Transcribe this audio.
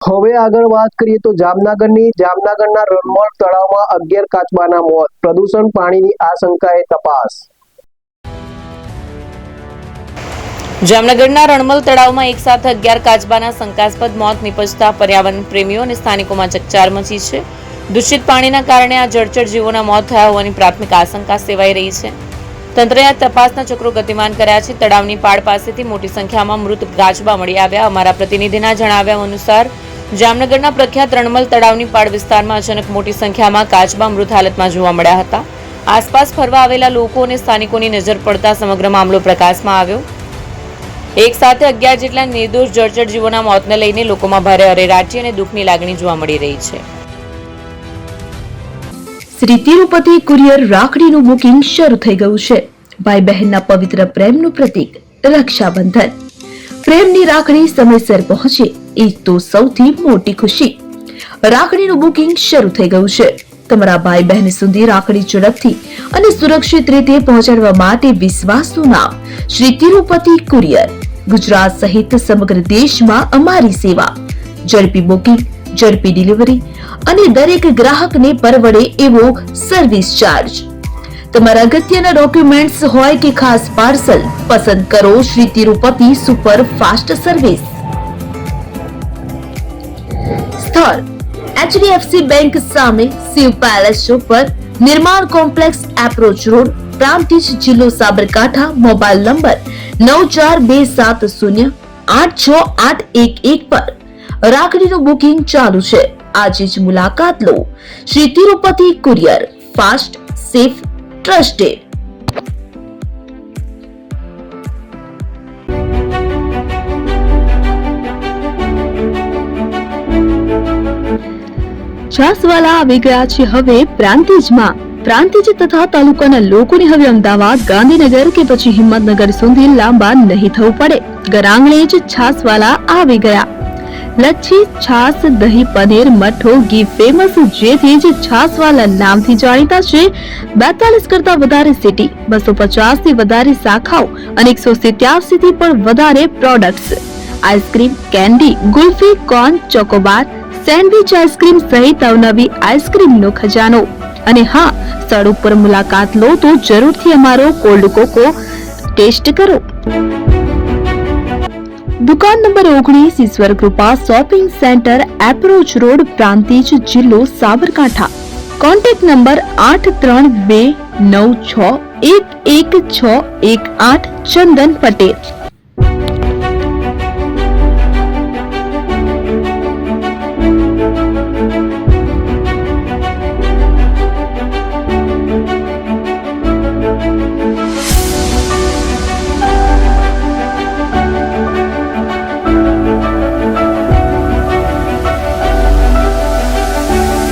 હવે આગળ વાત કરીએ તો જામનગરના રણમળ તળાવમાં 11 કાચબાના મોત. પ્રદૂષણ પાણીની આશંકાએ તપાસ. જામનગરના રણમલ તળાવમાં એક સાથે 11 કાચબાના શંકાસ્પદ મોત નિપજતા પર્યાવરણ પ્રેમીઓ અને સ્થાનિકોમાં ચકચાર મચી છે. દૂષિત પાણીના કારણે આ જળચર જીવોના મોત થયા હોવાની પ્રાથમિક આશંકા સેવાઈ રહી છે. તંત્રએ આ તપાસના ચક્રો ગતિમાન કર્યા છે. તળાવની પાળ પાસેથી મોટી સંખ્યામાં મૃત કાચબા મળી આવ્યા. અમારા પ્રતિનિધિના જણાવ્યા અનુસાર જામનગરના પ્રખ્યાત રણમલ તળાવની પાળ વિસ્તારમાં અચાનક મોટી સંખ્યામાં કાચબા મૃત હાલતમાં જોવા મળ્યા હતા. આસપાસ ફરવા આવેલા લોકો અને સ્થાનિકોની નજર પડતા સમગ્ર મામલો પ્રકાશમાં આવ્યો. એક સાથે 11 જેટલા નિર્દોષ જળચર જીવોના મોતને લઈને લોકોમાં ભારે અરેરાટી અને દુઃખની લાગણી જોવા મળી રહી છે. શ્રી તિરુપતિ કુરિયર રાખડીનું બુકિંગ શરૂ થઈ ગયું છે. ભાઈ બહેનના પવિત્ર પ્રેમનું પ્રતીક રક્ષાબંધન. પ્રેમની રાખડી સમયસર પહોંચે એ તો સૌથી મોટી ખુશી. રાખડીનું બુકિંગ શરૂ થઈ ગયું છે. તમારા ભાઈ બહેન સુધી રાખડી ઝડપથી અને સુરક્ષિત રીતે પહોંચાડવા માટે વિશ્વાસનું નામ શ્રી તિરુપતિ કુરિયર. ગુજરાત સહિત સમગ્ર દેશમાં અમારી સેવા. ઝડપી બુકિંગ, ઝડપી ડિલિવરી અને દરેક ગ્રાહકને પરવડે એવો સર્વિસ ચાર્જ. તમારા અગત્યના ડોક્યુમેન્ટ્સ હોય કે ખાસ પાર્સલ, પસંદ કરો Shri Tirupati super fast service. સ્થળ HDFC બેંક સામે, શિવ પેલેસ ઉપર, નિર્માણ કોમ્પ્લેક્સ, એપ્રોચ રોડ, પ્રાંતિજ, જિલ્લો સાબરકાંઠા. મોબાઈલ નંબર 9427086811 પર રાખડીનું બુકિંગ ચાલુ છે. આજે જ મુલાકાત લો. Shri Tirupati courier, fast, safe, trusted. છાસવાલા આવી ગયા છે હવે પ્રાંતિજમાં. પ્રાંતિજ તથા તાલુકાના લોકોને હવે અમદાવાદ, ગાંધીનગર કે પછી હિંમતનગર સુધી લાંબા નહીં થવું પડે. ઘરાંગણે જ છાસવાલા આવી ગયા. લચ્છી, છાસ, દહીં, પનીર, મઠ્ઠો, ઘી ફેમસ, જેથી જ છાસવાલા નામથી જાણીતા છે. 42 કરતા વધારે સિટી, 250 થી વધારે શાખાઓ અને 187 થી પણ વધારે products. Ice cream, candy, kulfi, corn, Chocobar, sandwich ice cream સહિત અવનવી આઈસ્ક્રીમનો ખજાનો. અને હા, સ્થળ ઉપર મુલાકાત લો તો જરૂરથી અમારો કોલ્ડ કોકો ટેસ્ટ કરો. દુકાન number 19, Ishwar Krupa shopping centre, approach road, Prantij, જિલ્લો સાબરકાંઠા. Contact number 8329611618. ચંદન પટેલ.